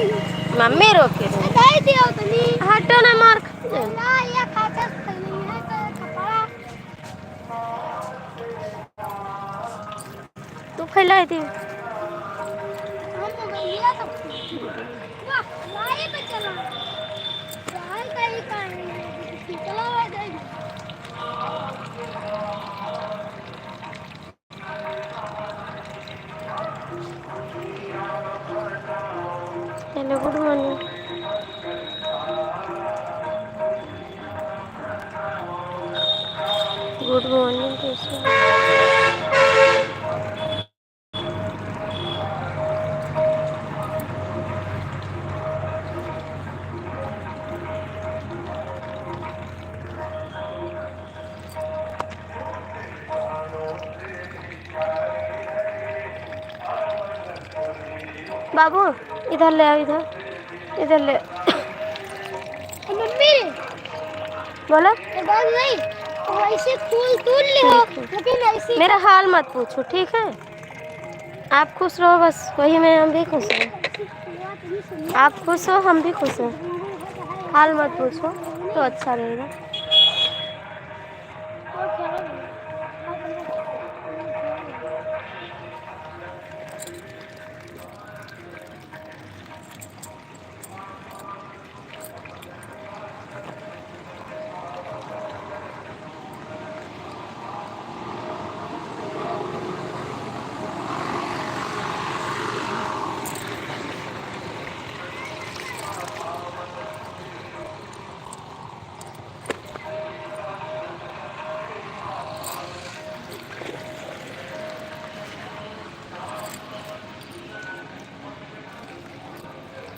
Mummy रोके हटो ना मार तू फैलाई थी hello good morning good morning कैसे हो? बाबू इधर ले आओ इधर इधर ले मम्मी बोलो नहीं वैसे फूल तोड़ ले हो लेकिन ऐसे मेरा हाल मत पूछो ठीक है आप खुश रहो बस वही में हम भी खुश हैं आप खुश हो हम भी खुश हैं हाल मत पूछो तो अच्छा रहेगा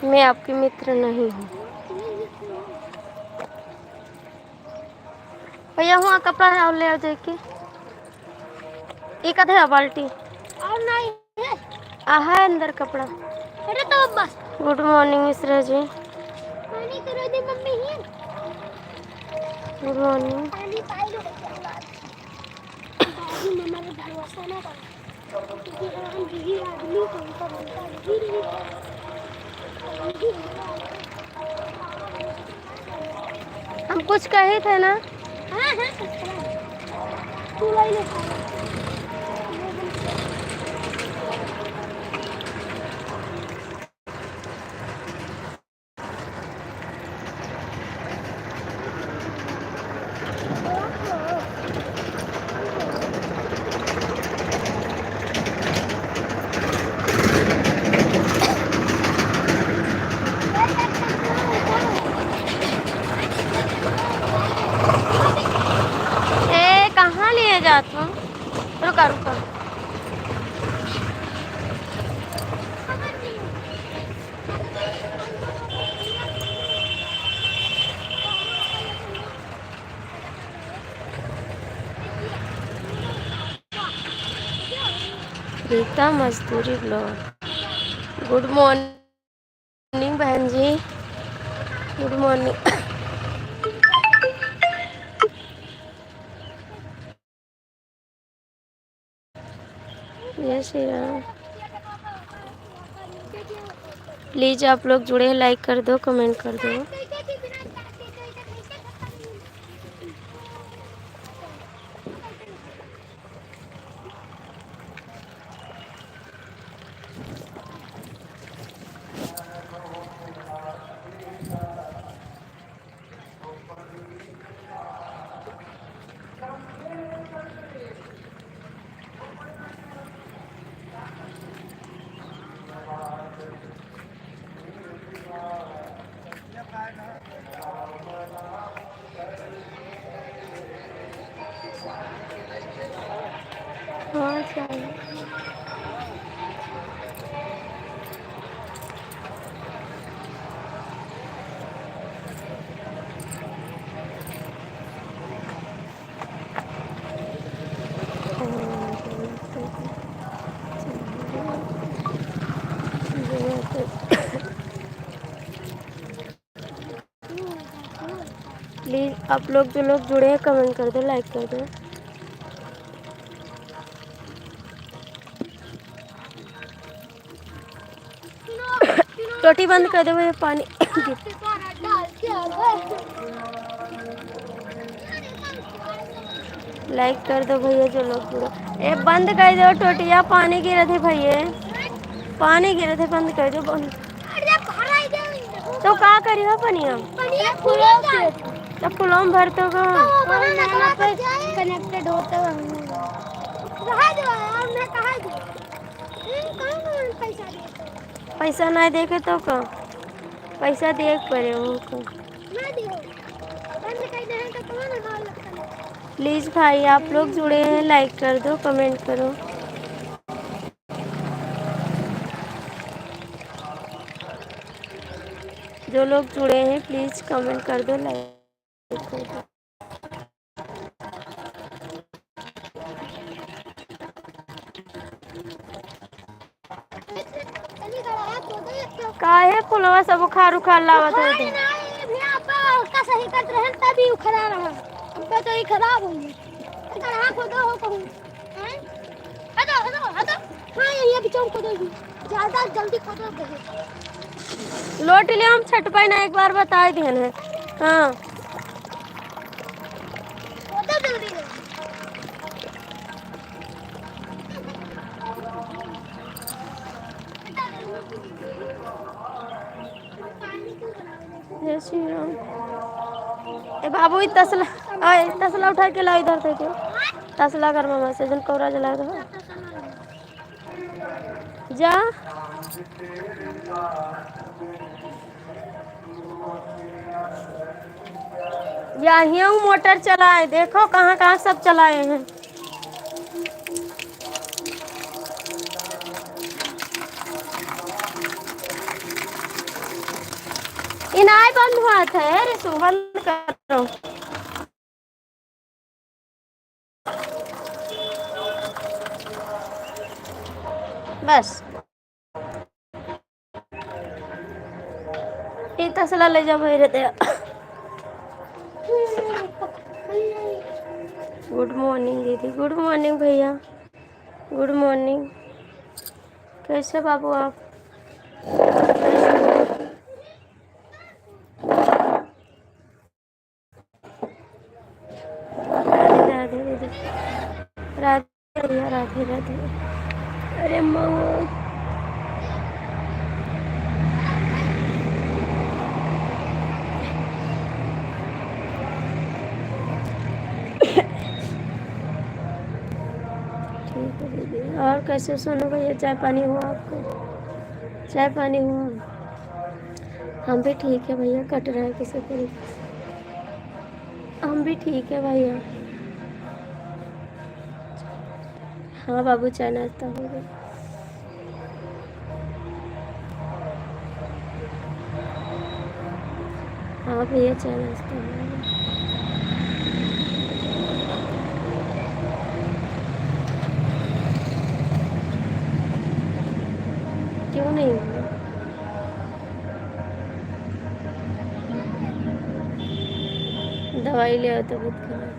मैं आपकी मित्र नहीं हूँ भैया हुआ कपड़ा है और ले आओ देख के एक आधा बाल्टी और नहीं है है अंदर कपड़ा अरे तो बस गुड मॉर्निंग मिश्रा जी पानी करो दे मम्मी ही गुड मॉर्निंग पानी पाई लो दादी मम्मा ने भरोसा ना करो क्योंकि हम भी आदमी को उनका बनता नहीं हम कुछ कहे थे ना हाँ हाँ तू ले ले जाता हूँ रुका रुका रीता मजदूरी ब्लॉग गुड मॉर्निंग बहन जी गुड मॉर्निंग जय श्री राम प्लीज़ आप लोग जुड़े हैं लाइक कर दो कमेंट कर दो हाँ चाहिए प्लीज़ आप लोग जो लोग जुड़े हैं कमेंट कर दो लाइक कर दो टोटी बंद कर दो भैया, पानी लाइक कर दो भैया जो लोग जुड़ो। ए बंद कर दो टोटिया, पानी गिरे थे भैया, पानी गिरे थे, बंद कर दो बंद। तो का करियो पनिया तो फुलों में भरते का कनेक्टेड होता है पैसा नहीं देखे तो का पैसा दे पड़े वो का। प्लीज़ भाई आप लोग जुड़े हैं, लाइक कर दो, कमेंट करो। जो लोग जुड़े हैं प्लीज़ कमेंट कर दो, लाइक कर दो। काहे फुलवा सब उखाड़ उखाड़ लावत है तो का सही करते रहे तभी उखड़ा रहा हमको तो ये खराब हो गया कहाँ खोदा हो कहूँ हैं हटो हटो हटो हाँ ये भी चौक खोदोगी ज़्यादा जल्दी खोदो दे लोट ले हम छठ पाई ना एक बार बता दिए हैं। हाँ खोदो जल्दी जय श्री राम। ए बाबू ई तसला, ओए तसला उठा के ला इधर थे, तसला कर मामा से जन कौरा जला दो जा। यहाँ मोटर चलाए, देखो कहाँ कहाँ सब चलाए हैं। इनाय बंद हुआ था अरे सो बंद करो। बस ये तसला ले जाओ मेरे दे। गुड मॉर्निंग दीदी, गुड मॉर्निंग भैया, गुड मॉर्निंग। कैसे बाबू आप? राधे राधे दीदी, राधे भैया, राधे राधे। अरे माँ ठीक है दीदी। और कैसे सोनू भैया, चाय पानी हुआ आपको? चाय पानी हुआ? हम भी ठीक है भैया, कट रहा है किसी तरीके से। हम भी ठीक है भैया। हाँ बाबू चाय नाश्ता हो गया। हाँ भैया चाय नाश्ता हो गया। क्यों नहीं हुआ? दवाई ले आओ तबीयत खराब।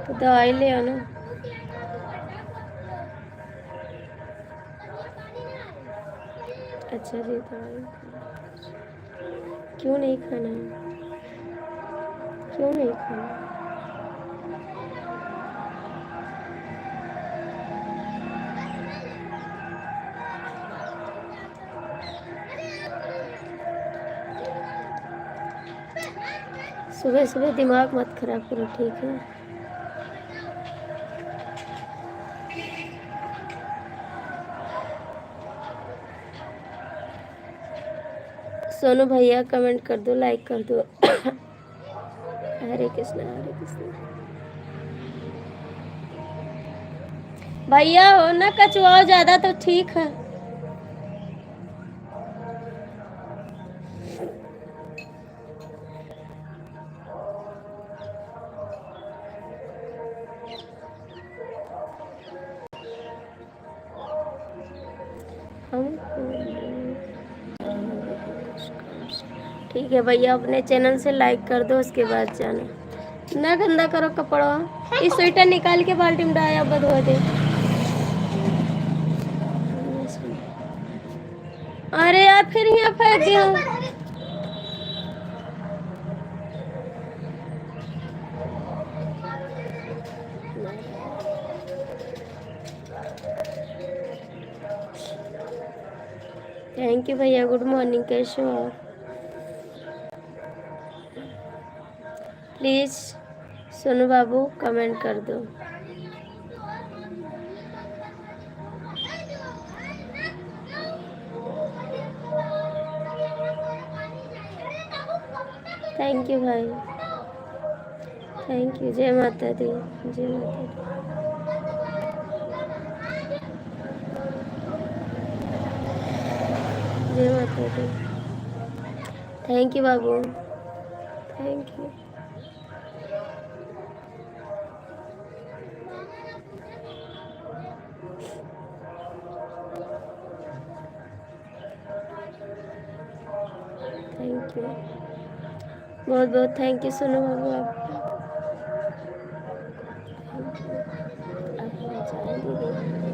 तो दवाई ले आओ ना। अच्छा जी दवाई क्यों नहीं खाना है? क्यों नहीं खाना? सुबह सुबह दिमाग मत खराब करो, ठीक है? सोनू भैया कमेंट कर दो, लाइक कर दो। हरे कृष्णा हरे कृष्णा। भैया हो ना कचुआओ ज्यादा तो ठीक है। ठीक है भैया, अपने चैनल से लाइक कर दो, उसके बाद जाना। ना गंदा करो कपड़ा। इस स्वेटर निकाल के बाल्टी में डाया धो दे। अरे यार फिर यहाँ फेंक दिया। थैंक यू भैया, गुड मॉर्निंग, कैसे हो आप? प्लीज़ सोनू बाबू कमेंट कर दो। थैंक यू भाई, थैंक यू। जय माता दी, जय माता दी। जय माता दी। थैंक यू बाबू, थैंक यू। थैंक यू, बहुत बहुत थैंक यू सोनू बाबू आपका।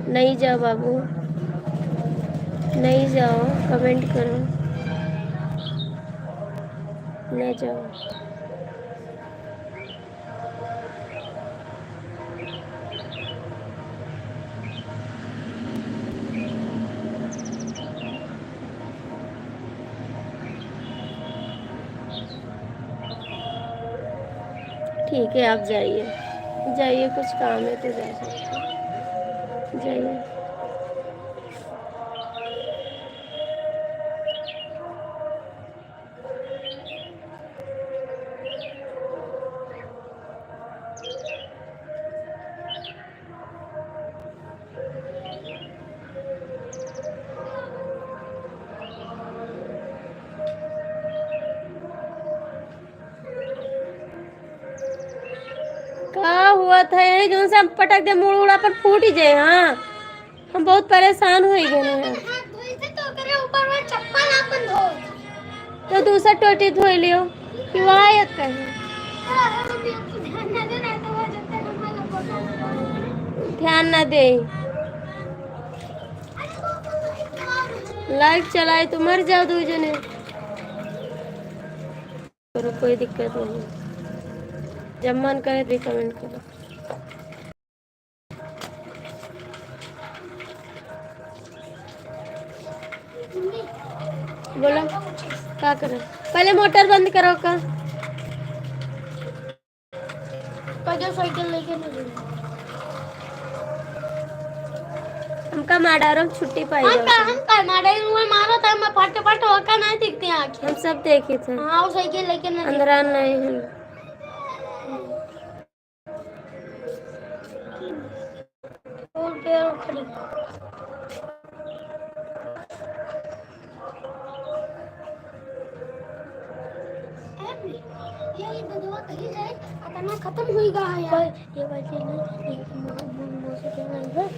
नहीं जाओ बाबू, नहीं जाओ, कमेंट करो, नहीं जाओ। ठीक है, आप जाइए, जाइए, कुछ काम है तो जा सकते हैं, जाइए। का हुआ था यही जो से हम पटक दे मुड़ उड़ा पर फूट ही जाए। हाँ, हम बहुत परेशान हो गए हैं। तो दूसरा टोटी धो लियो क्यों आयत कहीं। ध्यान ना दे, लाइट चलाए तो मर जाओ दो जने। करो, कोई दिक्कत नहीं, जब मन करे तो कमेंट करो। बोलो क्या करो, पहले मोटर बंद करो का। साइकिल लेके हमका माडारो छुट्टी पाई हम मारो था मैं फट फट होकर नहीं दिखते आंखें। हम सब देखे थे। हाँ, साइकिल लेके नहीं अंदर नहीं है। और पैर खड़ी ये दवा कहीं जाए अचानक खत्म हुई गा यार। ये बच्चे ने मौसी के नहीं है।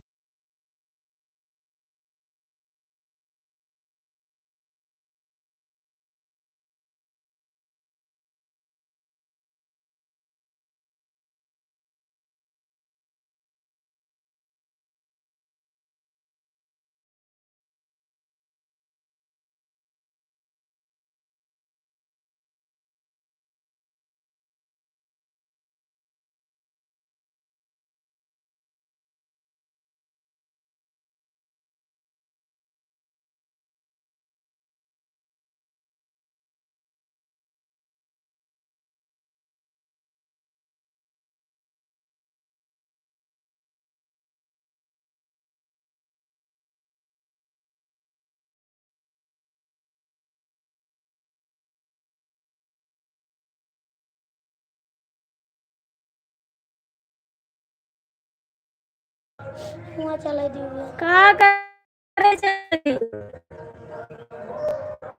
वहाँ चला दियो का करे चली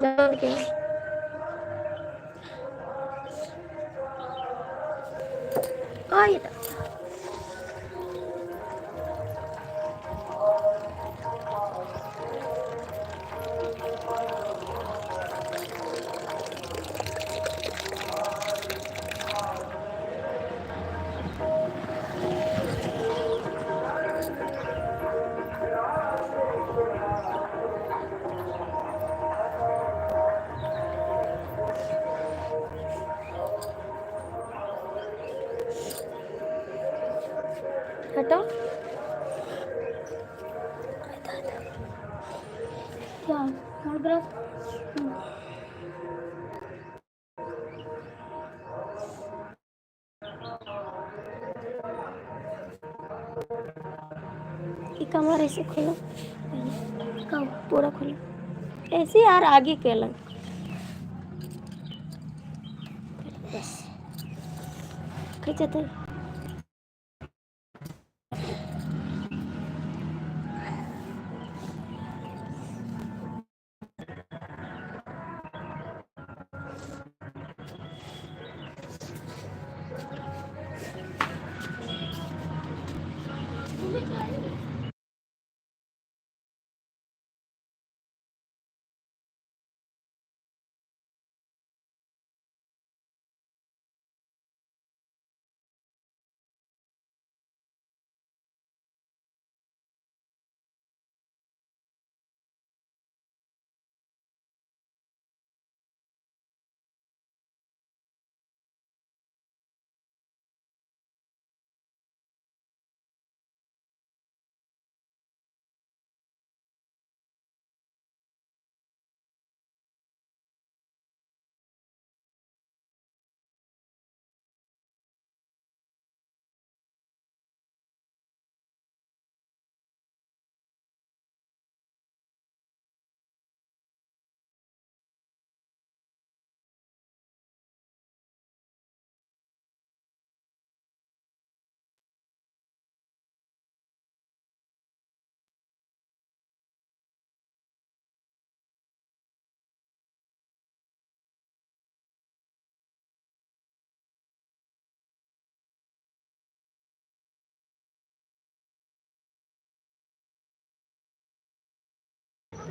जाओ के आई हटो। क्या और ब्रश ये कमर ऐसे खोलो, कब पूरा खोलो ऐसे यार, आगे के अलग बस खींचते।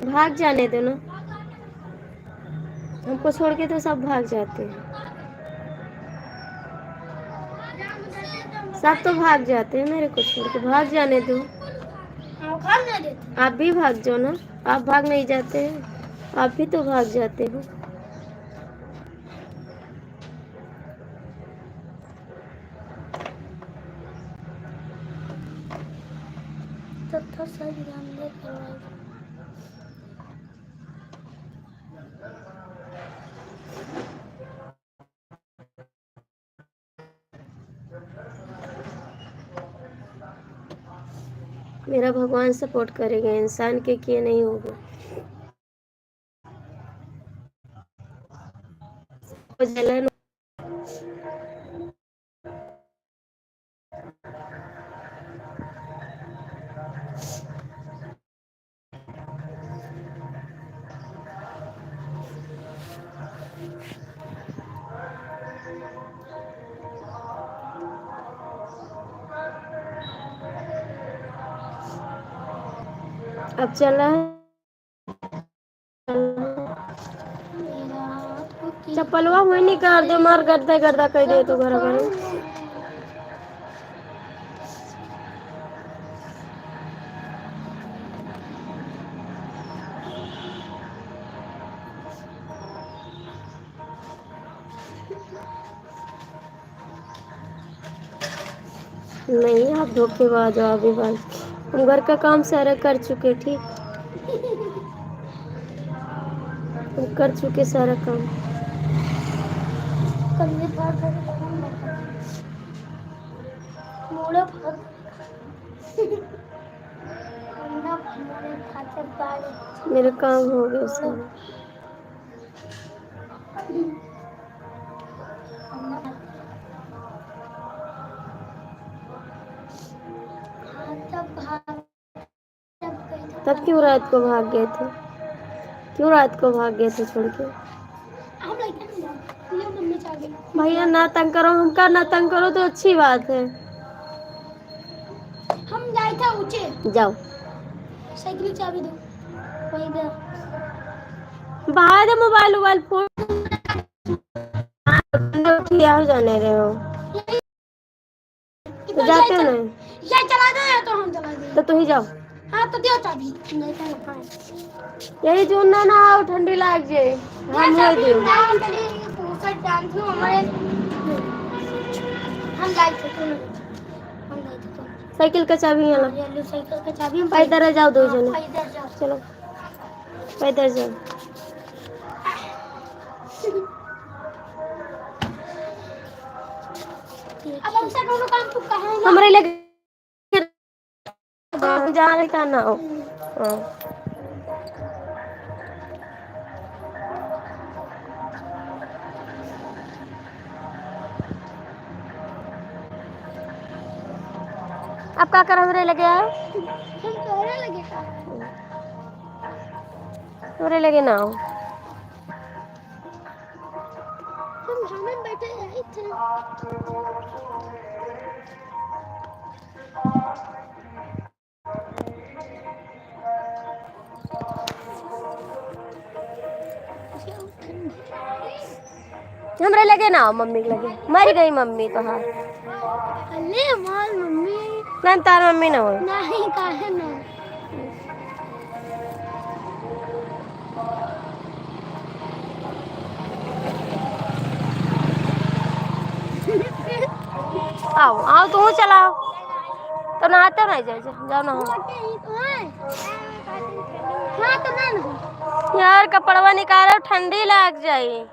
भाग जाने दो ना, हमको छोड़ के तो सब भाग जाते हैं, सब तो भाग जाते हैं मेरे को छोड़ के, भाग जाने दो। खान नहीं देते। आप भी भाग जाओ ना, आप भाग नहीं जाते हैं, आप भी तो भाग जाते हो। तब तो सही ध्यान दे करवाएगा। मेरा भगवान सपोर्ट करेगा, इंसान के किए नहीं होगा। जलन अब चला है, चप्पलवा हुई नहीं कर दे, मार गर्दा गर्दा कर दे तो घर घर नहीं। आप धोखेबाज हो, अभी बाज, हम घर का काम सारा कर चुके, ठीक, हम कर चुके सारा काम। करने पर मोड़े पर मेरा काम हो गया सारा। तब क्यों रात को भाग गए थे, क्यों रात को भाग गए थे छोड़ के? भैया ना तंग करो, हमका ना तंग करो तो अच्छी बात है। हम जाए थे ऊंचे, जाओ साइकिल चाबी दो, वही दे बाहर दे, मोबाइल मोबाइल फोन हो जाने रहे हो तो जाते हो ना, ये चला दे या तो हम चला दे, तो तुम ही जाओ। हाँ तो दियो चाबी, नहीं तो हाँ यही जून ना आओ, ठंडी लाग जाए, हम हो दियो। हम जाए थे तो हम जाए थे तो साइकिल का चाबी यहाँ ला। ये लो साइकिल का चाबी। हम पैदल जाओ दो जने। पैदल जाओ। चलो पैदल जाओ। अब हमसे दोनों काम तू कहाँ ना। हमरे लगे जा रहे का ना हो। हाँ। अब का कर हमरे लगे आओ। हम तोहरे लगे का। हमरे लगे ना हो। हम घामे में बैठे रहे थे। हमरे लगे ना हो मम्मी के लगे। मर गई मम्मी तो हाँ। अरे हमार मम्मी नहीं तार मम्मी ना हो। नहीं काहे ना। आओ आओ तू चलाओ। तो नहाते नहीं जाए जाओ ना। हाँ तो ना यार कपड़वा निकालो ठंडी लग जाई।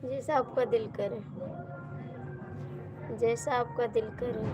जैसा आपका दिल करे, जैसा आपका दिल करे।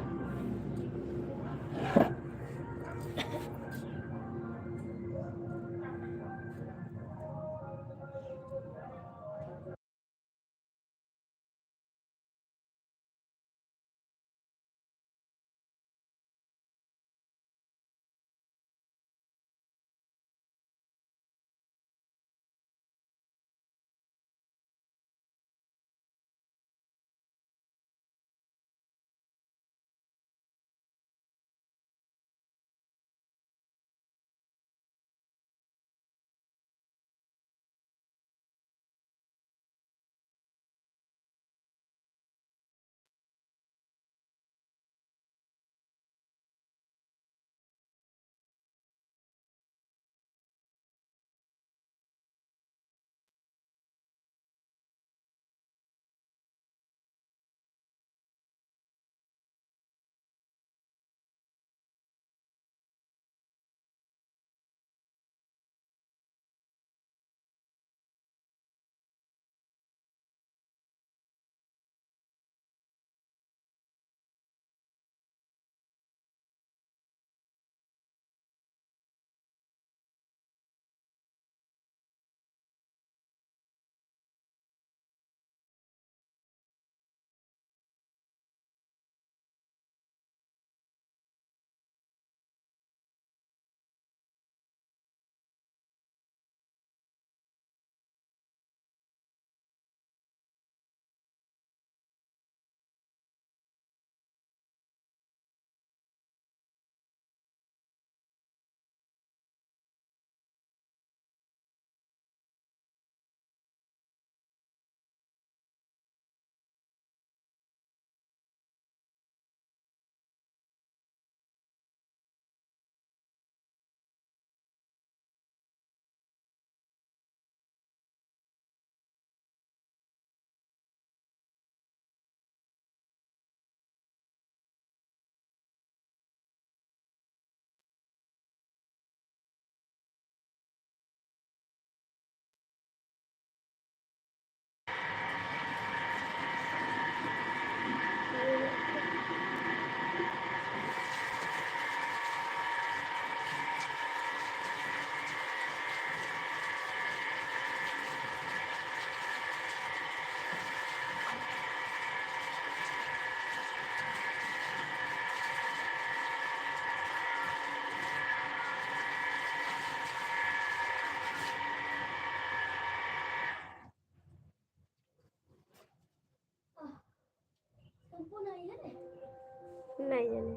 संपूर्ण आई है नहीं जाने।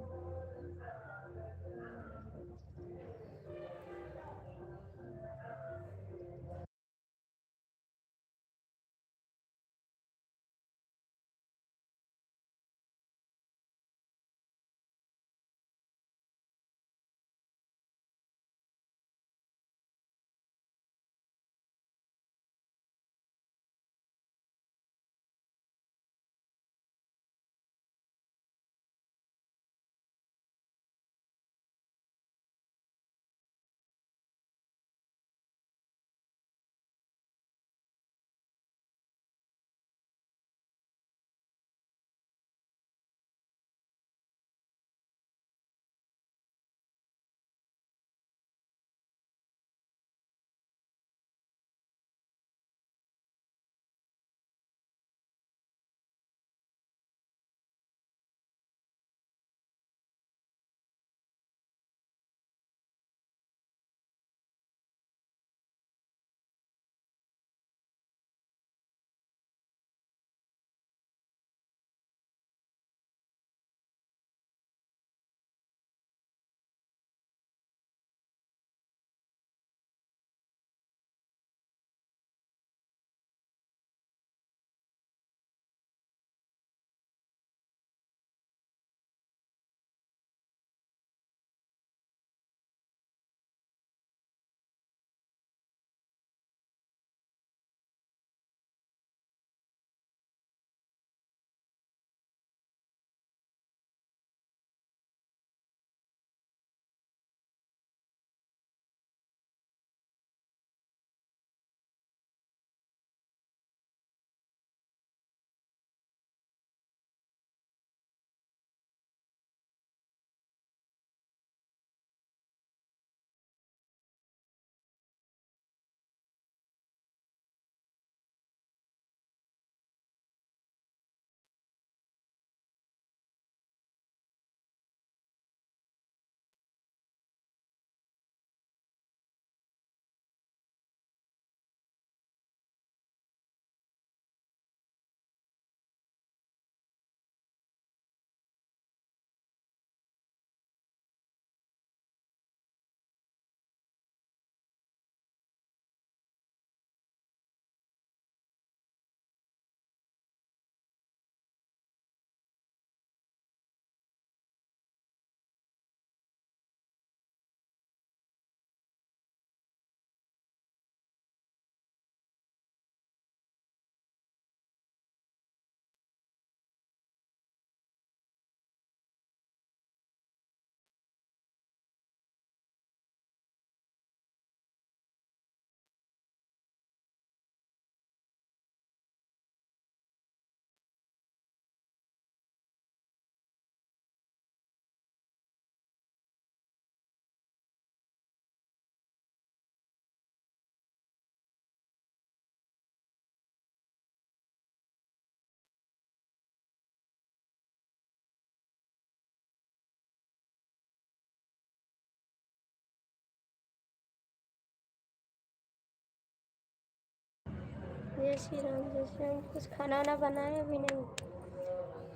जय श्री राम जय श्री राम। कुछ खाना वाना बनाए भी नहीं?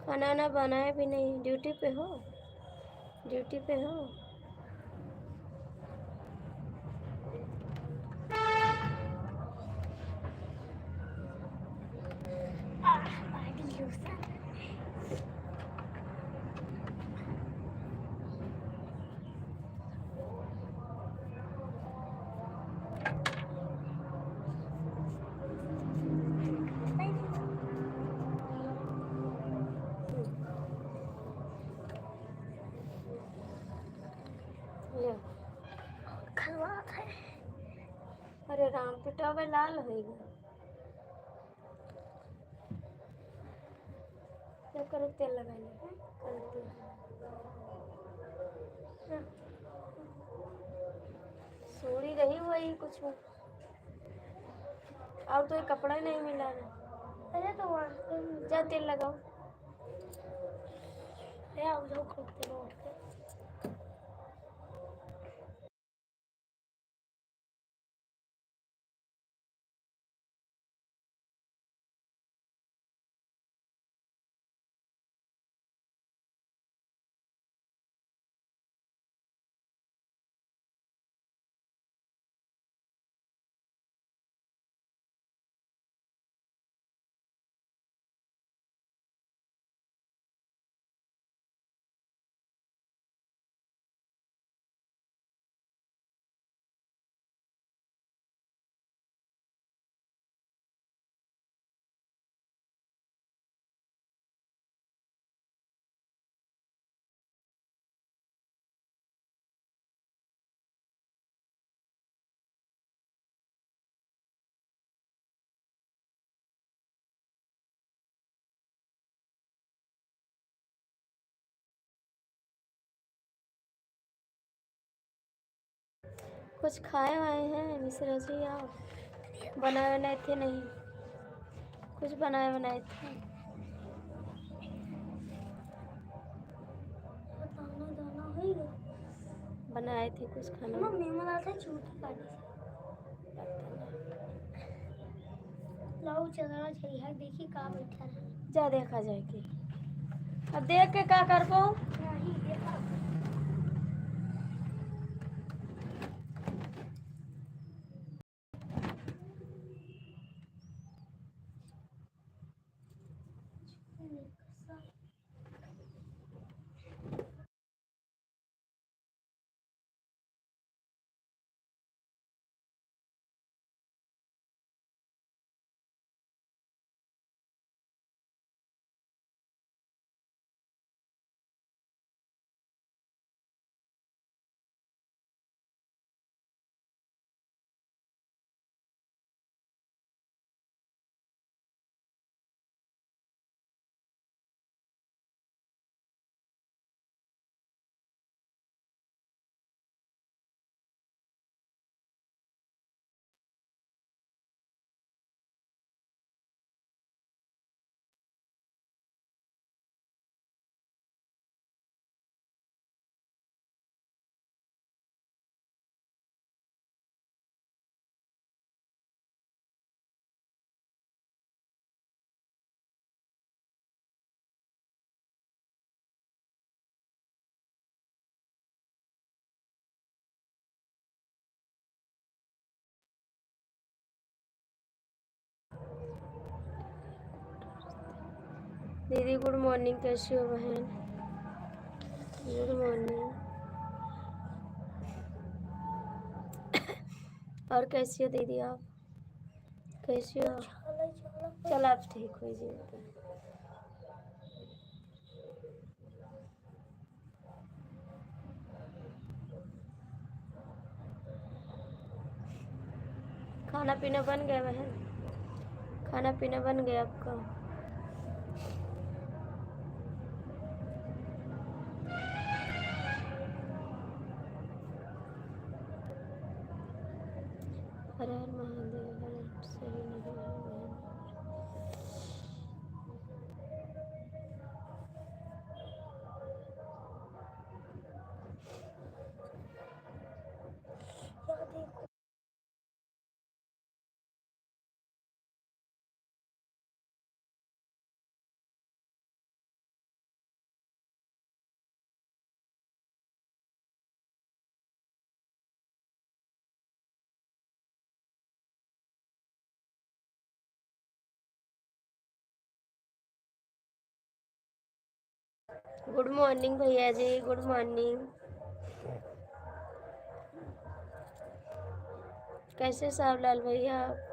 खाना वाना बनाए भी नहीं? ड्यूटी पे हो? ड्यूटी पे हो? पार्टी लूसा ले। खलवात है। अरे राम पिटावे लाल हो गया। क्या करो तेल लगाइए। करो तेल। सोड़ी रही वही कुछ और तो एक कपड़ा ही नहीं मिला ना। अरे तो वहाँ जा तेल लगाओ। ले आओ जाओ खोलते हैं उठ के। कुछ खाए वाए हैं मिश्रा जी आप? बनाए बनाए थे नहीं? कुछ बनाए बनाए थे? दाना दाना हो गया। बनाए थे कुछ खाना? मम्मी मला था चूटी काटी से। लाओ चला चली है देखी कहाँ बैठा है। जा देखा जाएगी। अब देख के क्या कर पाओ? नहीं देखा। दीदी गुड मॉर्निंग, कैसी हो बहन? Good morning. और कैसी हो दीदी आप? कैसी हो? चल आप ठीक हो जी। खाना पीना बन गया बहन? खाना पीना बन गया आपका? हर हर महादेव। हर सही नहीं है क्या देखो गुड मॉर्निंग भैया जी, गुड मॉर्निंग। कैसे सावलाल भैया आप?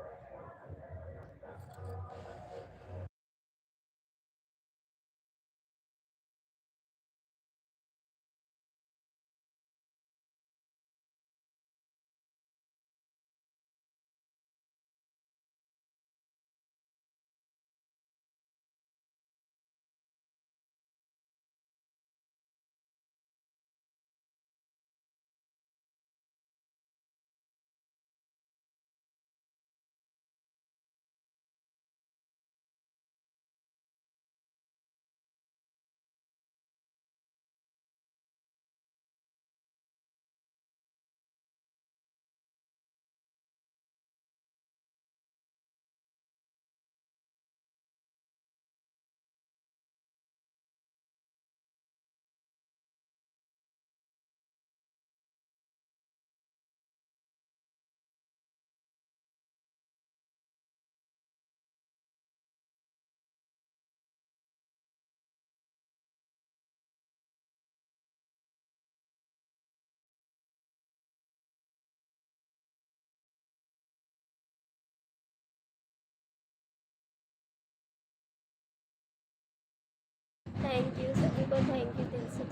थैंक यू सभी को, थैंक यू दिल से,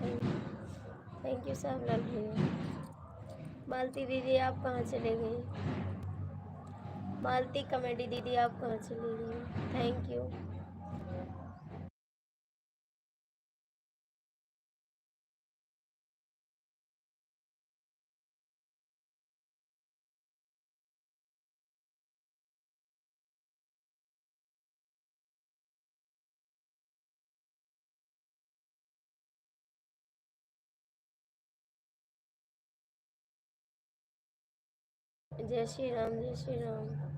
थैंक यू सावलाल भैया। मालती दीदी आप कहाँ चले गई? मालती कॉमेडी दीदी आप कहाँ चली गई? Thank you. जय श्री राम, जय श्री राम।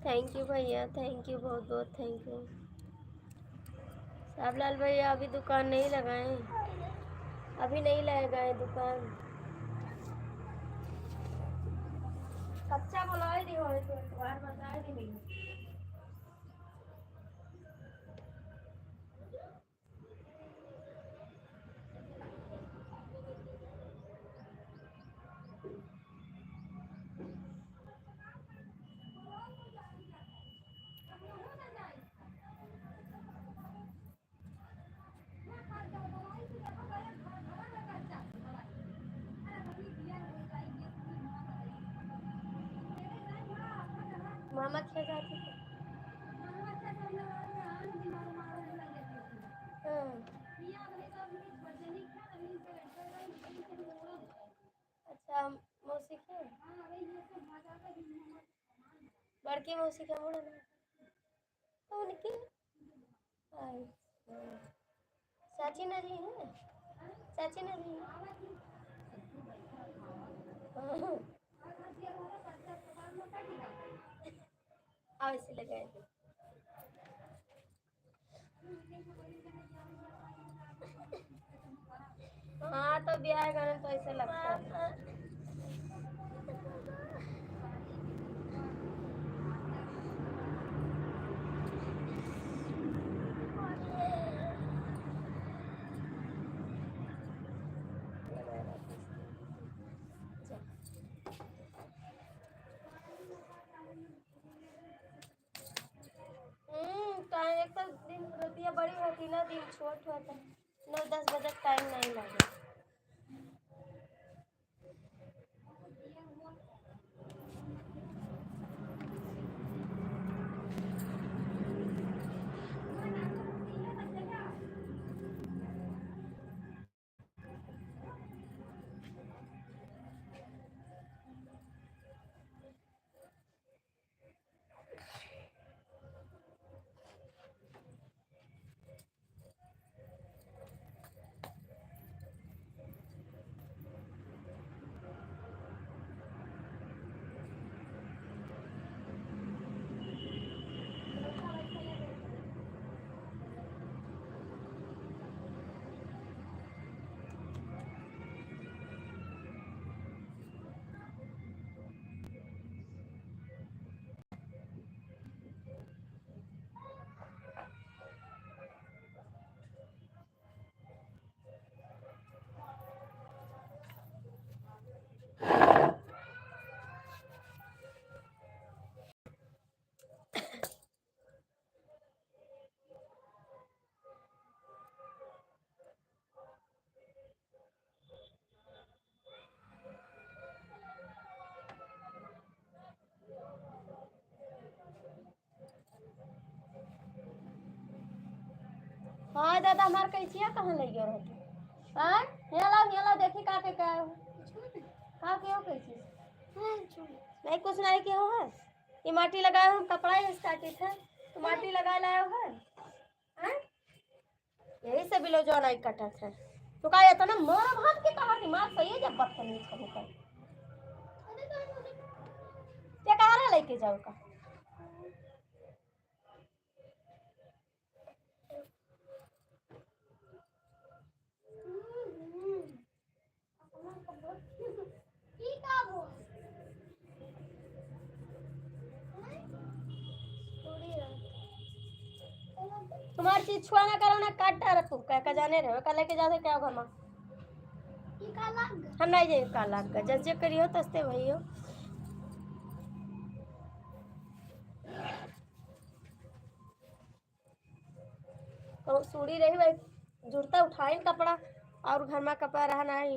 थैंक यू भैया, थैंक यू, बहुत बहुत थैंक यू। सावलाल भैया अभी दुकान नहीं लगाए? अभी नहीं लगाए दुकान? अच्छा बोला ही नहीं हो तो बार बताया नहीं। मामा क्या जाते थे? हाँ। अच्छा मौसी के, बड़की मौसी का मुड़ा ना तो उनकी। अच्छा। चाची नहीं है? चाची नहीं है? हाँ। आओ इसे लगाए थे। हाँ तो ब्याह का तो ऐसे लगता है। टाइम एक तो दिन रतिया बड़ी होती ना, दिन छोट होता, 9-10 बजे टाइम नहीं लगे। हाँ दादा हमार कैसिया कहाँ ले गयो रहती हाँ यहाँ लाओ देखी का के क्या हो का के हो कैसी नहीं कुछ नहीं के हो है ये माटी लगाए हम कपड़ा ही स्टार्टेड है तो माटी लगा लाए हो है हाँ? यही से बिलो जो नहीं कटा है तो का इतना मार भात के कहा दिमाग सही है जब बदतमीज करो कर क्या कहा लेके जाओ का की का हो तुम्हारी चीज छुआ ना करो ना काट डाल तुम क्या जाने रहे कल लेके जाते क्या घर में की का लग हम नहीं जाए काला का जब जे करियो तस्ते भइयो तो सूड़ी रही भाई जुड़ता उठाई कपड़ा और घर में कपड़ा रहना है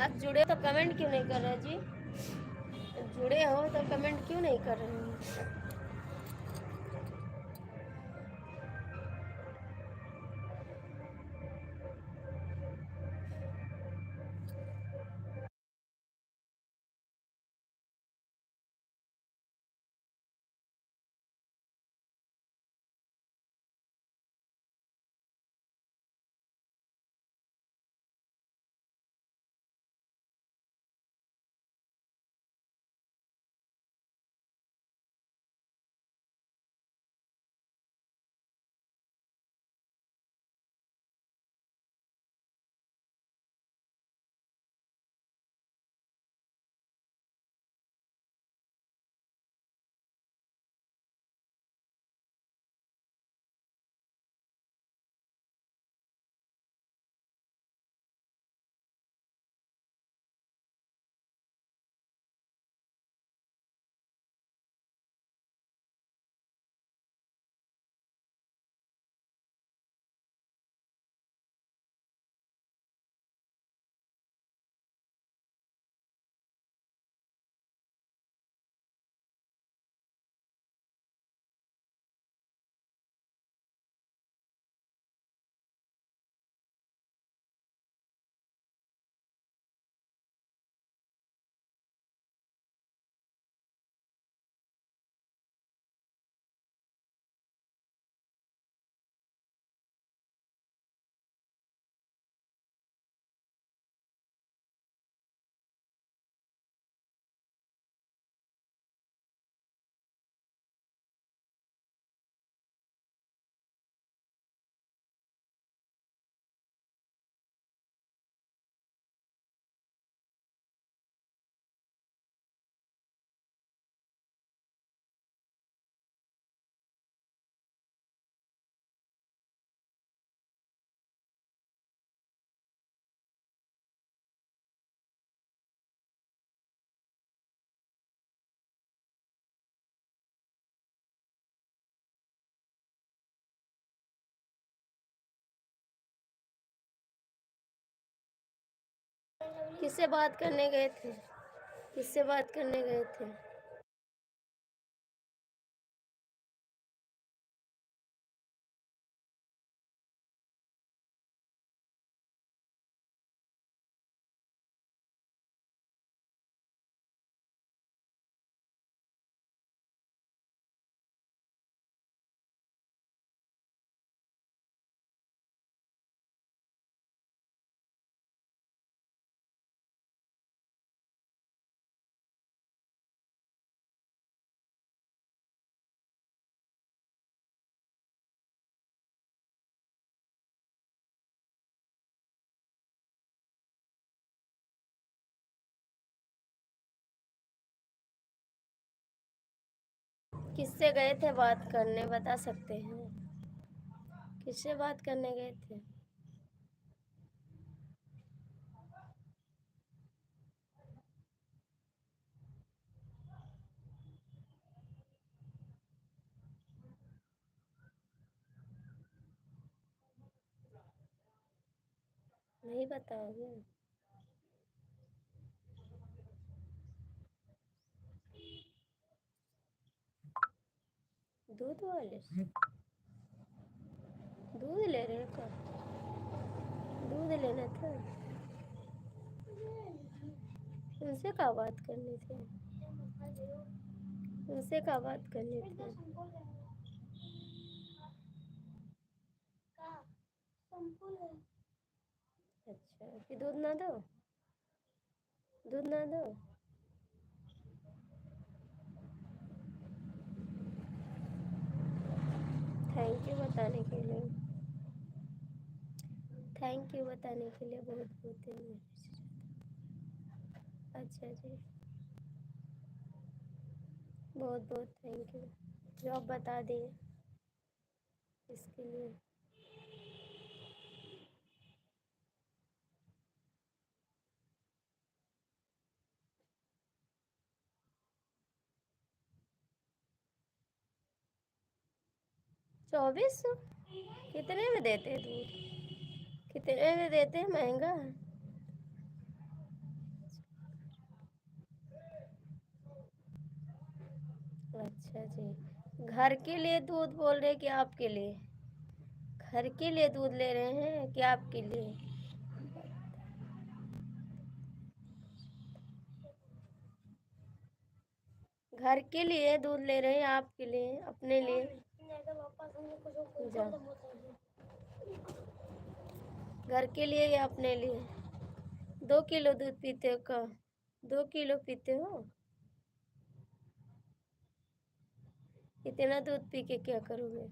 आप जुड़े तो कमेंट क्यों नहीं कर रहे जी? जुड़े हो तो कमेंट क्यों नहीं कर रहे हो? किससे बात करने गए थे? किससे बात करने गए थे? किससे गए थे बात करने, बता सकते हैं? किससे बात करने गए थे? नहीं बताओगे? दूध वाले से? दूध ले रहे हो क्या? दूध लेना था? उनसे क्या बात करनी थी? उनसे क्या बात करनी थी? अच्छा, कि दूध ना दो? दूध ना दो? थैंक यू बताने के लिए। थैंक यू बताने के लिए, बहुत बहुत धन्यवाद। अच्छा जी, बहुत बहुत थैंक यू जो आप बता दिए इसके लिए। 2400? कितने में देते हैं दूध? कितने में देते हैं? महंगा है। अच्छा जी। घर के लिए दूध बोल रहे कि आपके लिए? घर के लिए दूध ले रहे हैं कि आपके लिए? घर के लिए दूध ले रहे हैं आपके लिए, अपने लिए? जा, घर के लिए या अपने लिए? 2 किलो दूध पीते हो का? 2 किलो पीते हो? इतना दूध पी के क्या करोगे?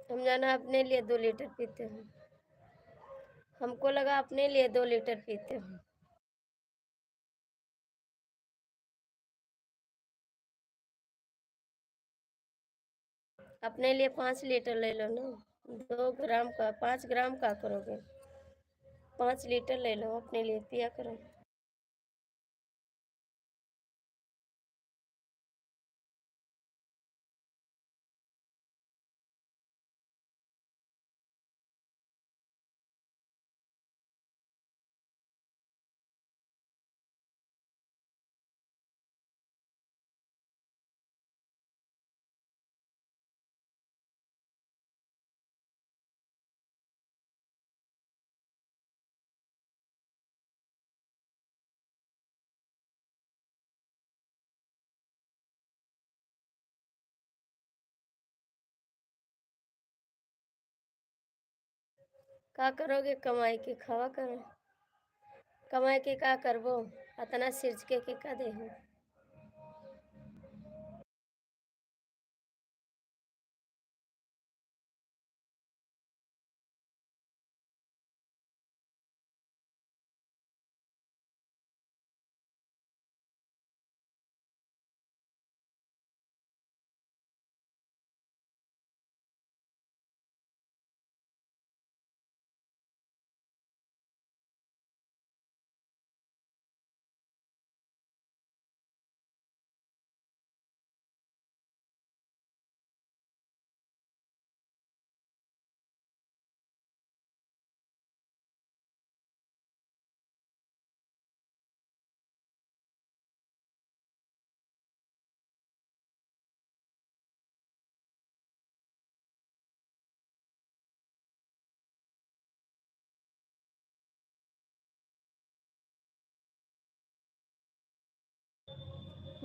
हम जाना अपने लिए 2 लीटर पीते हो। हमको लगा अपने लिए 2 लीटर पीते हो। अपने लिए 5 लीटर ले लो ना। 2 ग्राम का 5 ग्राम का करोगे? 5 लीटर ले लो, अपने लिए पिया करो। का करोगे कमाई के? खावा करो। कमाई के का करबो? अतना सिरच के का देहो?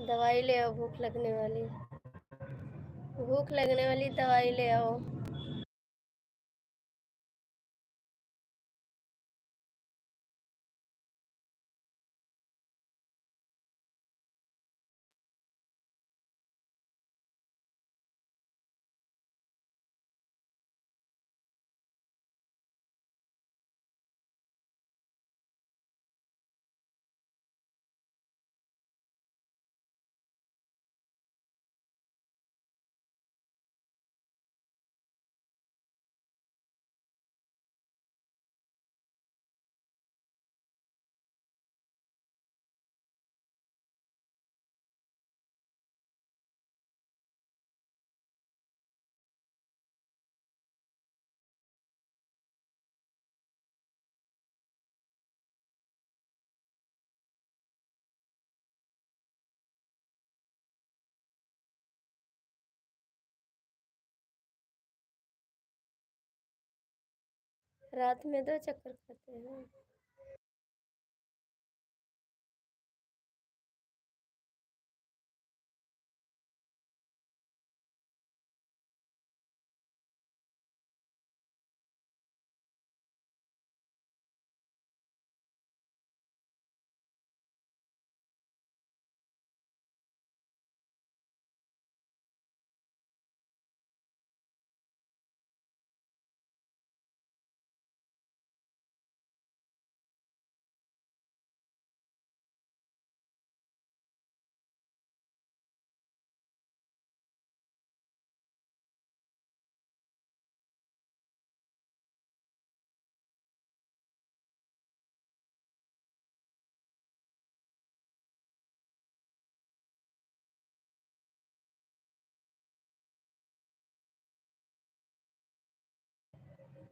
दवाई ले आओ, भूख लगने वाली। भूख लगने वाली, दवाई ले आओ। रात में 2 चक्कर खाते हैं?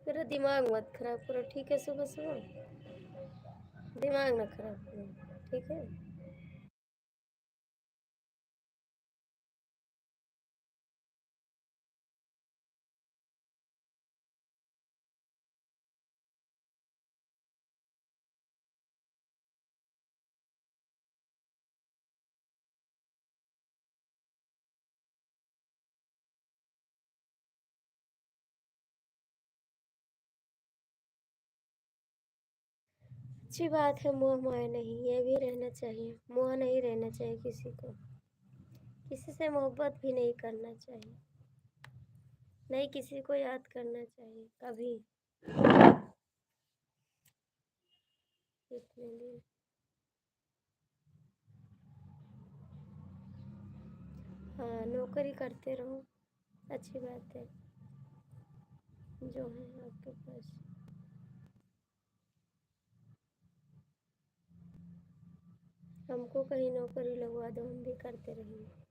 मेरा दिमाग मत खराब करो, ठीक है? सुबह सुबह दिमाग ना खराब करो, ठीक है? अच्छी बात है, मोह माया नहीं, ये भी रहना चाहिए। मोह नहीं रहना चाहिए किसी को, किसी से मोहब्बत भी नहीं करना चाहिए, नहीं किसी को याद करना चाहिए कभी इतने दिन। हाँ, नौकरी करते रहो, अच्छी बात है जो है आपके पास। हमको कहीं नौकरी लगवा दो, हम भी करते रहेंगे।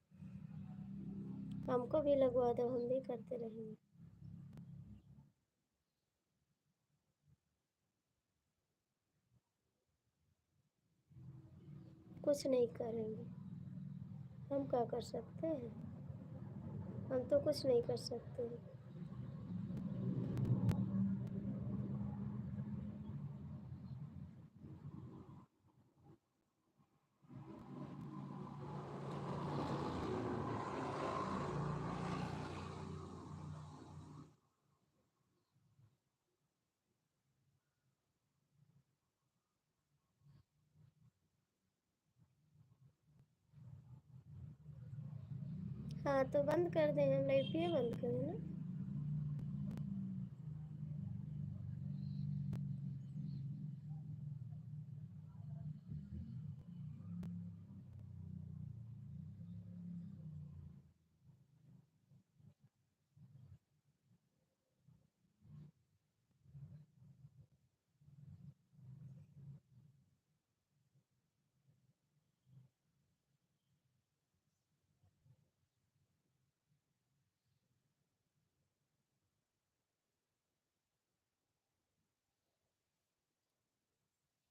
हमको भी लगवा दो, हम भी करते रहेंगे। कुछ नहीं करेंगे, हम क्या कर सकते हैं? हम तो कुछ नहीं कर सकते हैं। हाँ तो बंद कर दें, हम लाइट भी बंद करें ना।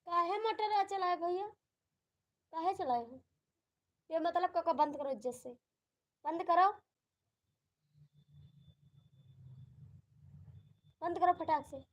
काहे मोटर चलाए भैया, काहे चलाए हो? ये मतलब का बंद करो इज्जत से, बंद करो, बंद करो फटाक से।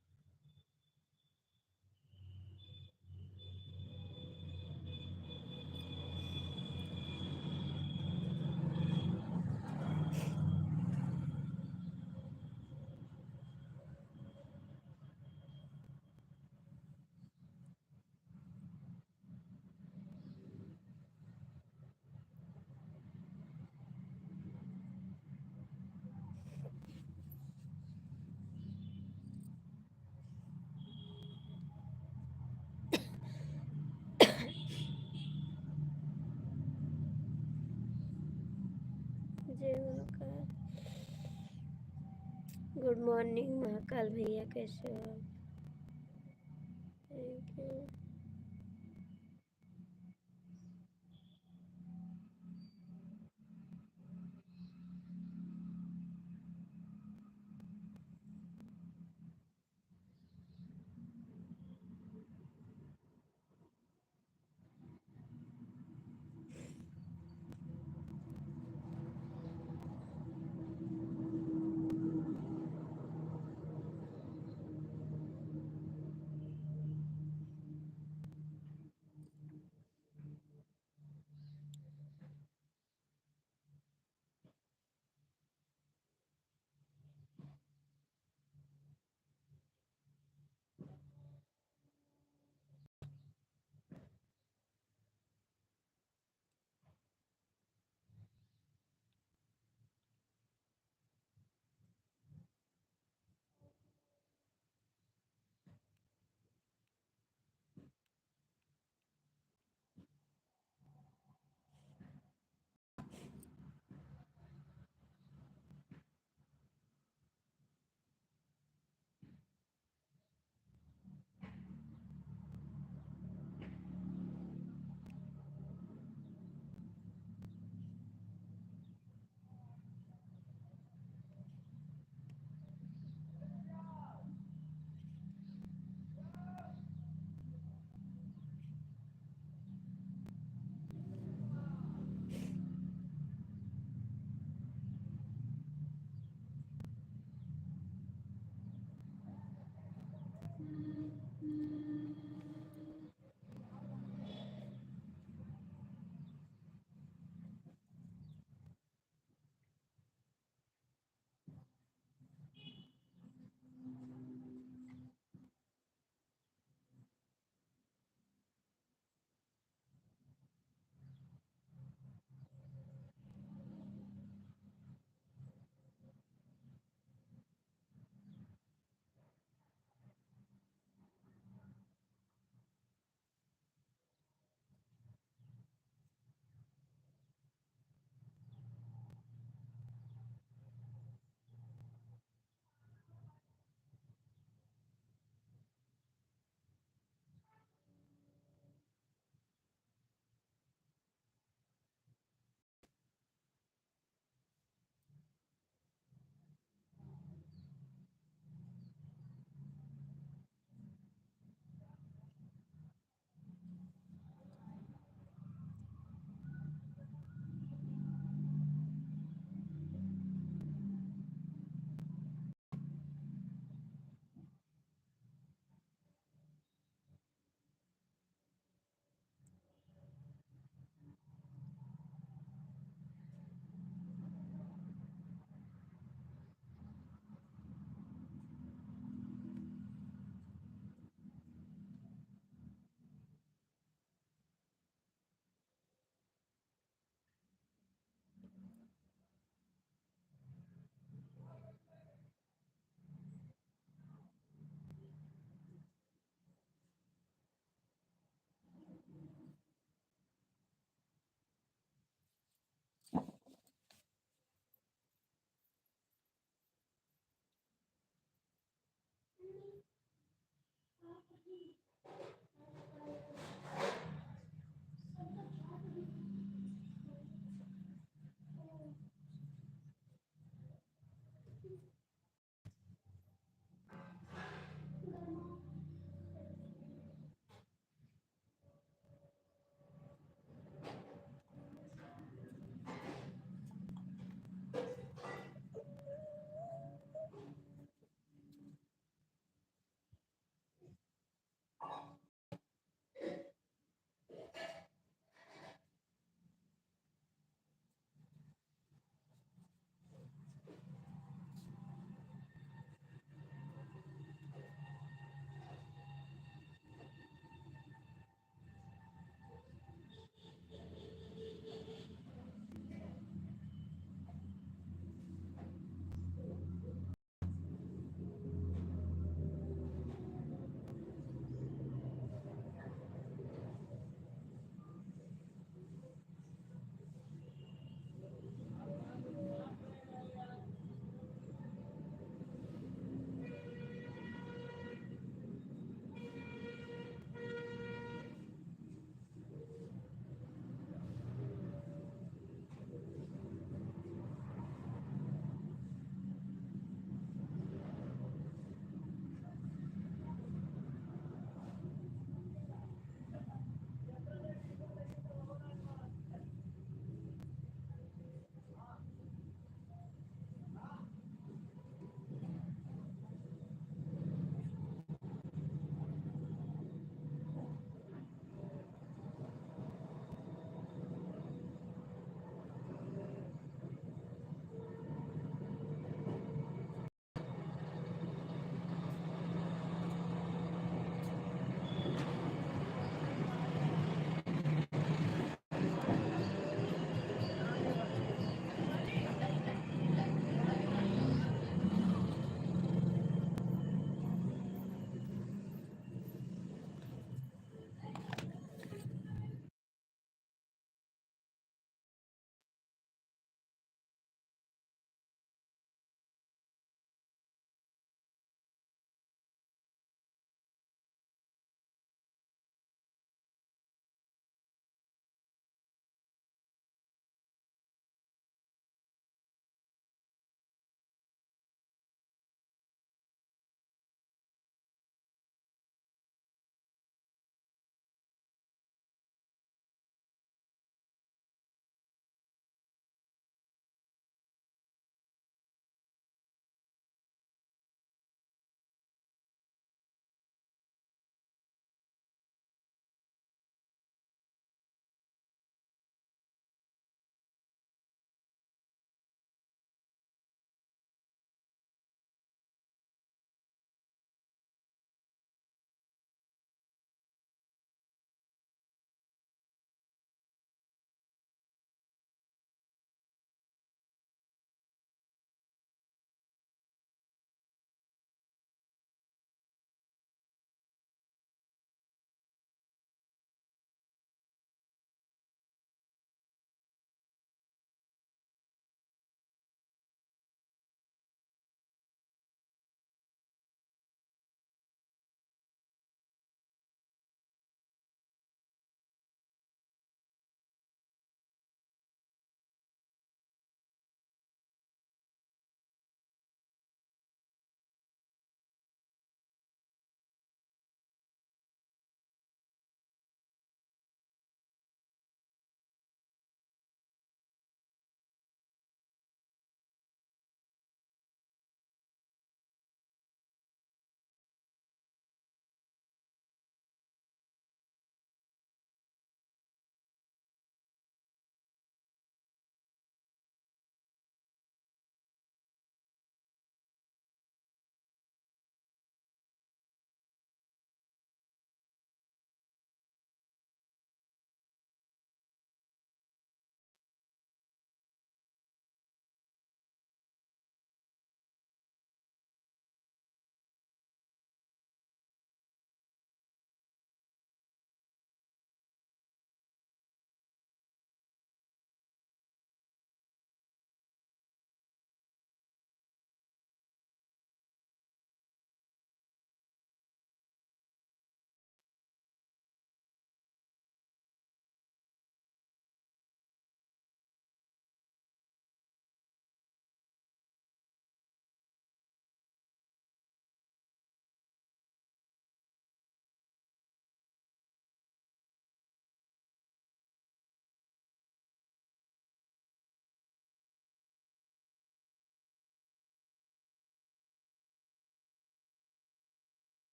जय महाकाल। गुड मॉर्निंग महाकाल भैया, कैसे हो आप? Thank you.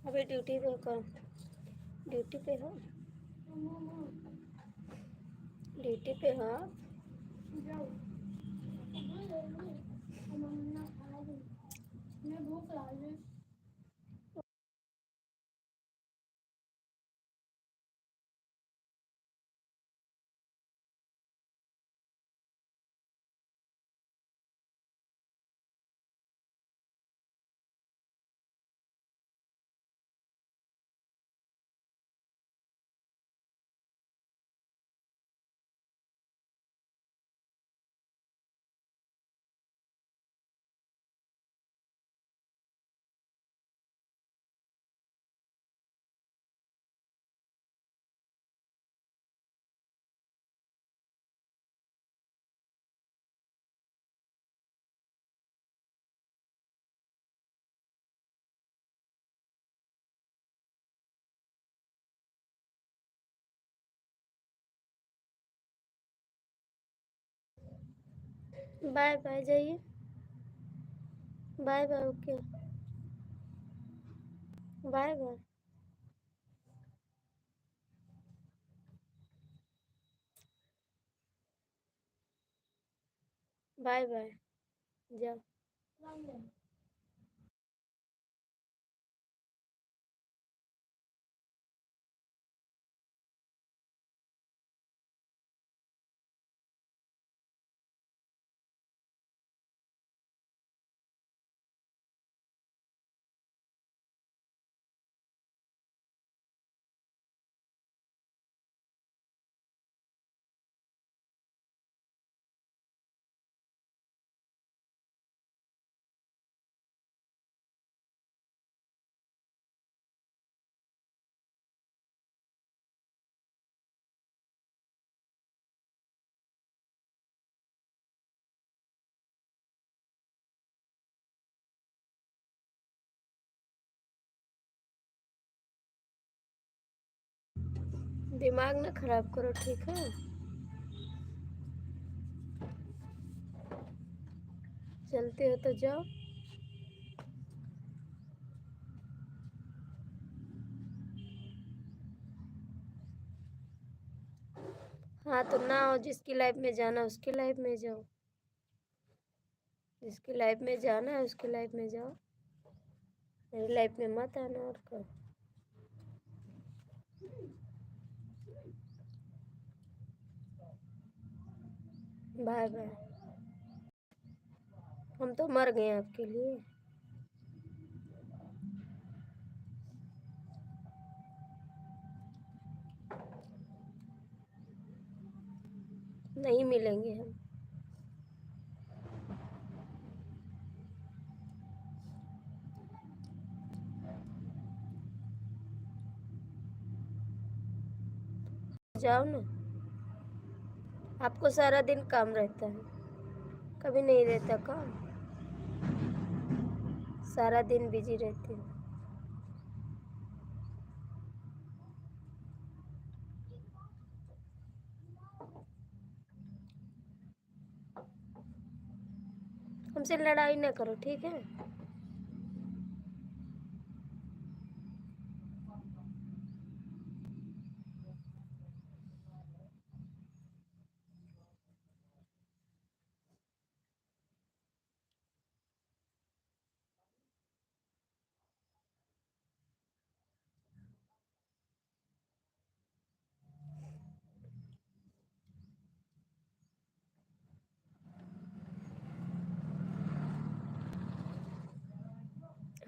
अभी ड्यूटी पे कौन? ड्यूटी पे हो? ड्यूटी पे हो आप? भूख लगी। बाय बाय, जाइए। Bye bye, okay. Bye bye. Bye bye, जाओ। दिमाग ना खराब करो, ठीक है? चलते हो तो जाओ। हाँ तो ना हो, जिसकी लाइफ में जाना उसकी लाइफ में जाओ। जिसकी लाइफ में जाना है उसकी लाइफ में जाओ, मेरी लाइफ में मत आना। और क्या? Bye bye. हम तो मर गए आपके लिए। नहीं मिलेंगे हम। जाओ ना। आपको सारा दिन काम रहता है, कभी नहीं रहता काम। सारा दिन बिजी रहते हैं। हमसे लड़ाई ना करो, ठीक है?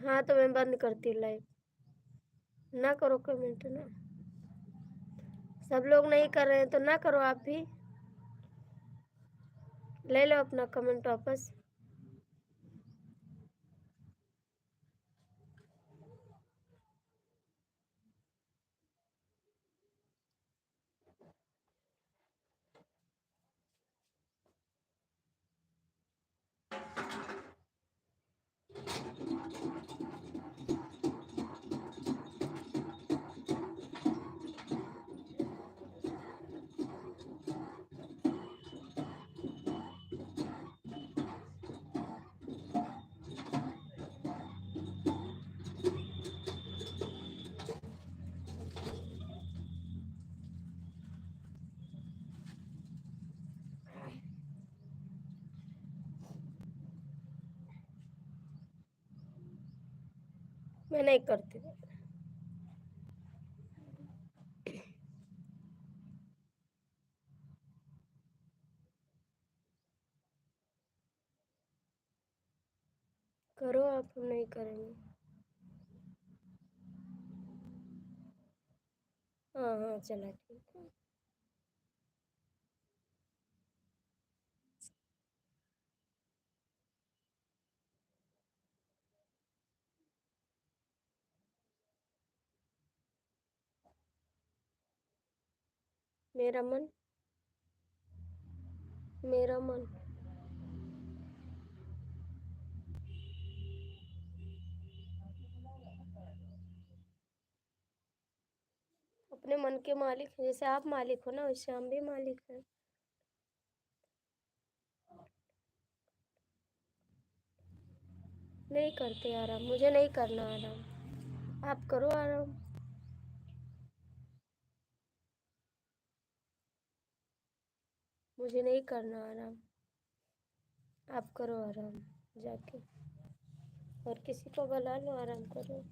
हाँ तो मैं बंद करती हूँ लाइव। ना करो कमेंट ना। सब लोग नहीं कर रहे हैं तो ना करो आप भी। ले लो अपना कमेंट वापस। मैं नहीं करती। करो आप, हम नहीं करेंगे। हाँ हाँ चला ठीक है। मेरा मन, मेरा मन। अपने मन के मालिक हैं, जैसे आप मालिक हो ना वैसे हम भी मालिक हैं। नहीं करते आराम, मुझे नहीं करना आराम। आप करो आराम। मुझे नहीं करना आराम। आप करो आराम जाके, और किसी को बुला लो, आराम करो।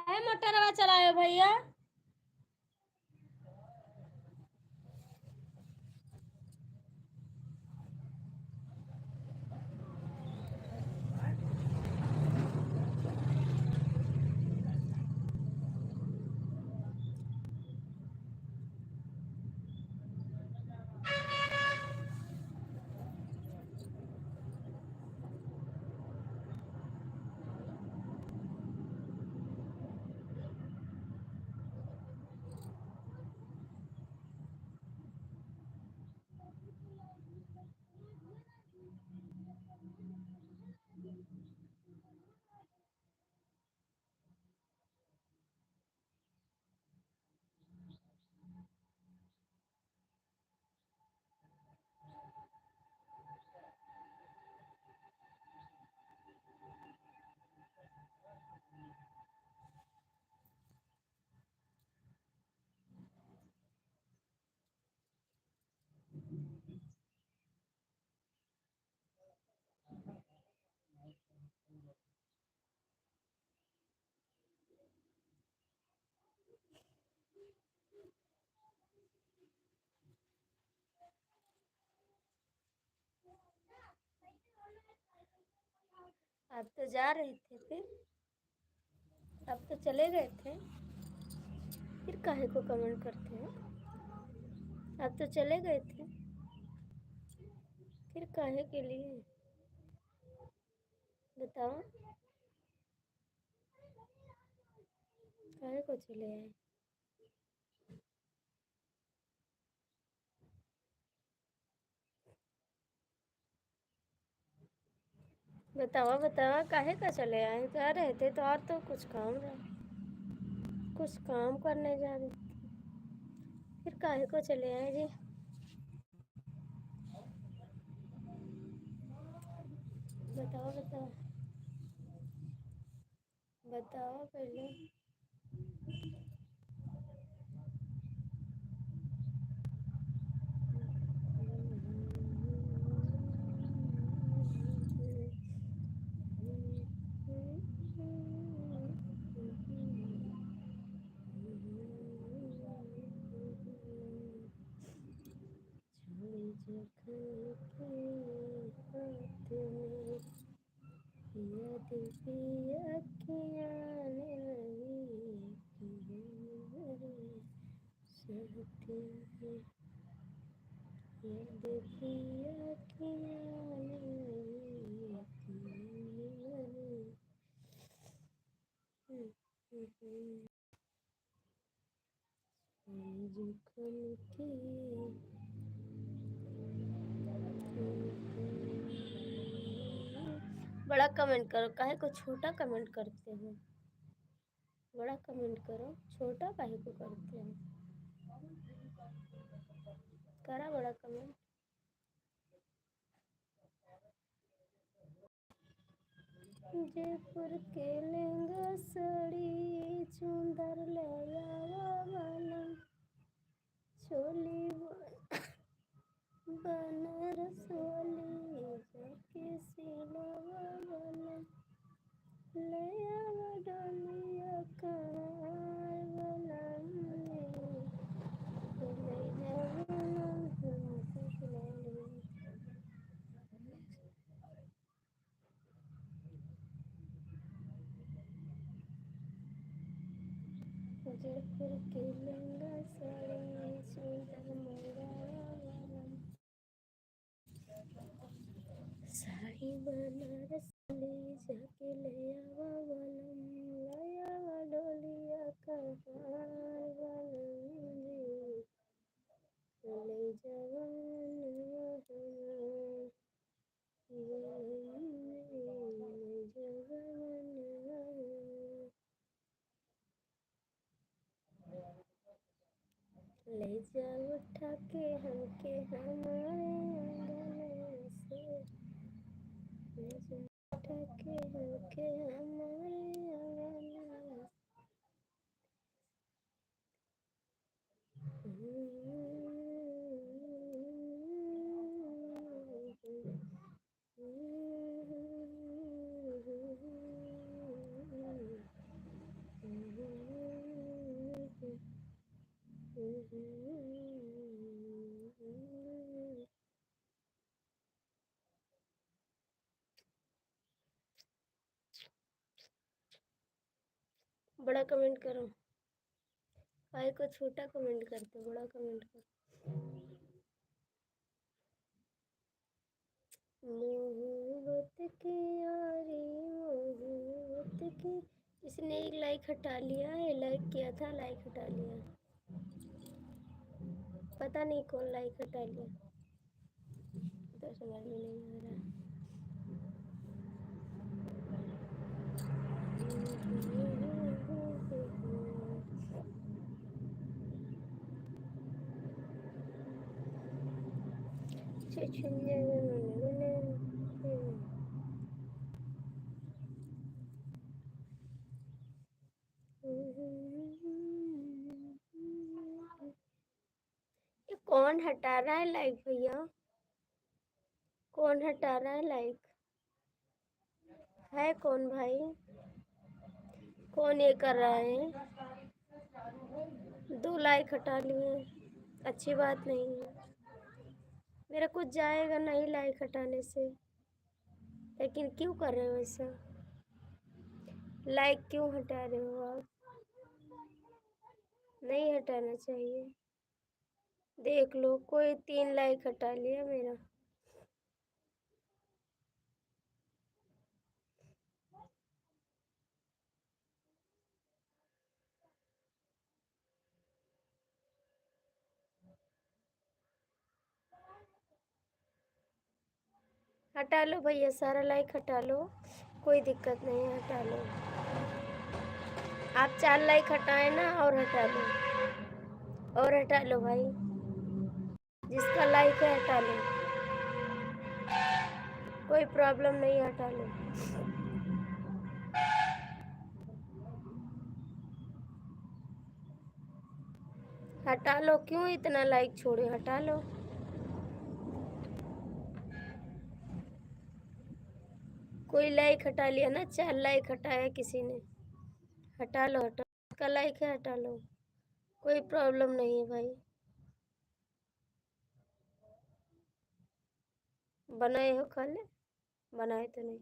है मोटरवा चलायो भैया। आप तो जा रहे थे, फिर आप तो चले गए थे, फिर काहे को कमेंट करते हैं? आप तो चले गए थे, फिर काहे के लिए बताओ? काहे को चले आए? बताओ बताओ, काहे का चले आए? जा रहे थे तो, और तो कुछ काम रहा, कुछ काम करने जा रहे थे, फिर काहे को चले आए जी? बताओ बताओ बताओ पहले। बड़ा कमेंट करो, काहे को छोटा कमेंट करते हो? बड़ा कमेंट करो, छोटा काहे को करते हो? करा बड़ा कमेंट। जयपुर के लहंगा साड़ी चुंदर ले आवा वाला, चोली बनारस वाली जाके सिलवा वाला, ले आवा डोलिया कहार वाला, ले जावा जयपुर के लहंगा साड़ी चुंदर मंगवावा वाला, साड़ी बनारस वाली जाके ले आवा वाला, ले आवा डोलिया कहार वाला, ले जावा ले जा उठा के हमके हमारे आंगन से, ले जा उठा के हमके हमारे आंगन बड़ा कमेंट करो, काहे को छोटा कमेंट करते हो? बड़ा कमेंट करो। मोहब्बत की यारी मोहब्बत की, इसने एक लाइक हटा लिया है, लाइक किया था, लाइक हटा लिया, पता नहीं कौन लाइक हटा लिया, तो समझ में नहीं आ रहा। ये कौन हटा रहा है लाइक भैया? कौन हटा रहा है लाइक? है कौन भाई? कौन ये कर रहा है? 2 लाइक हटा लिए, अच्छी बात नहीं है, मेरा कुछ जाएगा नहीं लाइक हटाने से, लेकिन क्यों कर रहे हो ऐसा? लाइक क्यों हटा रहे हो आप? नहीं हटाना चाहिए। देख लो, कोई 3 लाइक हटा लिया मेरा। हटा लो भैया, सारा लाइक हटा लो, कोई दिक्कत नहीं है, हटा लो। आप 4 लाइक हटाए ना, और हटा लो, और हटा लो भाई, जिसका लाइक है हटा लो। कोई प्रॉब्लम नहीं, हटा लो। हटा लो, क्यों इतना लाइक छोड़े, हटा लो। कोई लाइक हटा लिया ना, 4 लाइक हटाया किसी ने। हटा लो, हटा, इसका लाइक है, हटा लो, कोई प्रॉब्लम नहीं है भाई। बनाए हो, खा ले। बनाए तो नहीं,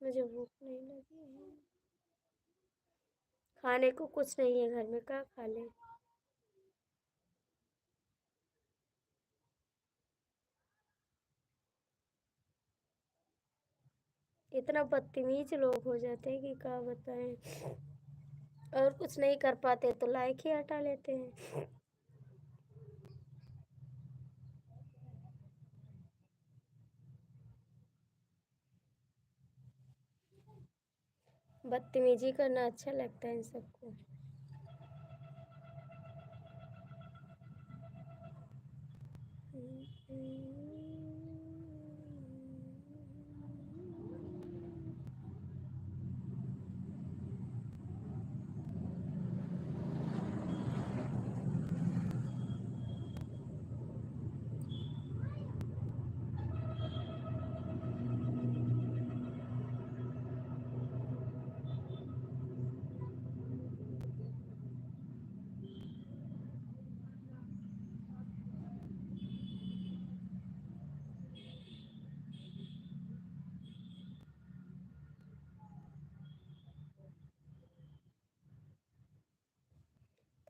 मुझे भूख नहीं लगी है। खाने को कुछ नहीं है घर में, क्या खा ले। इतना बदतमीज लोग हो जाते हैं कि क्या बताएं। और कुछ नहीं कर पाते तो लाइक ही हटा लेते हैं। बदतमीजी करना अच्छा लगता है इन सबको।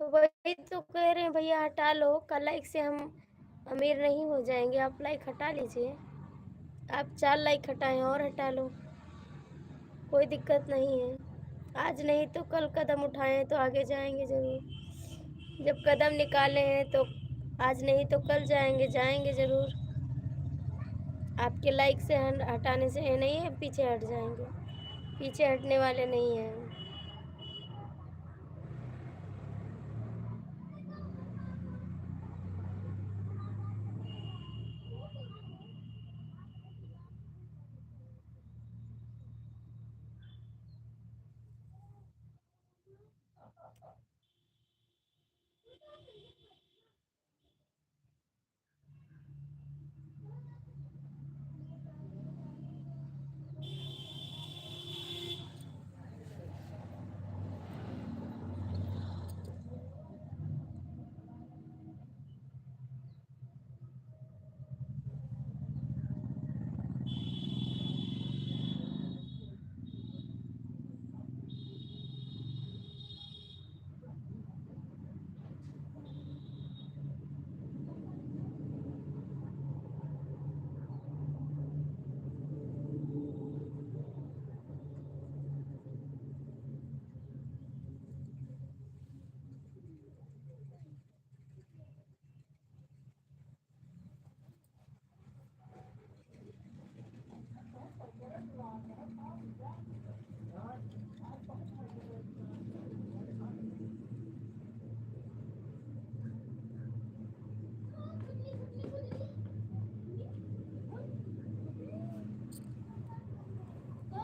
तो वही तो कह रहे हैं भैया, हटा लो, कल लाइक से हम अमीर नहीं हो जाएंगे। आप लाइक हटा लीजिए। आप 4 लाइक हटाएं और हटा लो, कोई दिक्कत नहीं है। आज नहीं तो कल कदम उठाएं तो आगे जाएंगे ज़रूर। जब कदम निकाले हैं तो आज नहीं तो कल जाएंगे, जाएंगे ज़रूर। आपके लाइक से हटाने से ये नहीं है पीछे हट जाएंगे, पीछे हटने वाले नहीं हैं।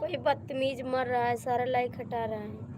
कोई बदतमीज मर रहा है, सारा लाइक हटा रहा है।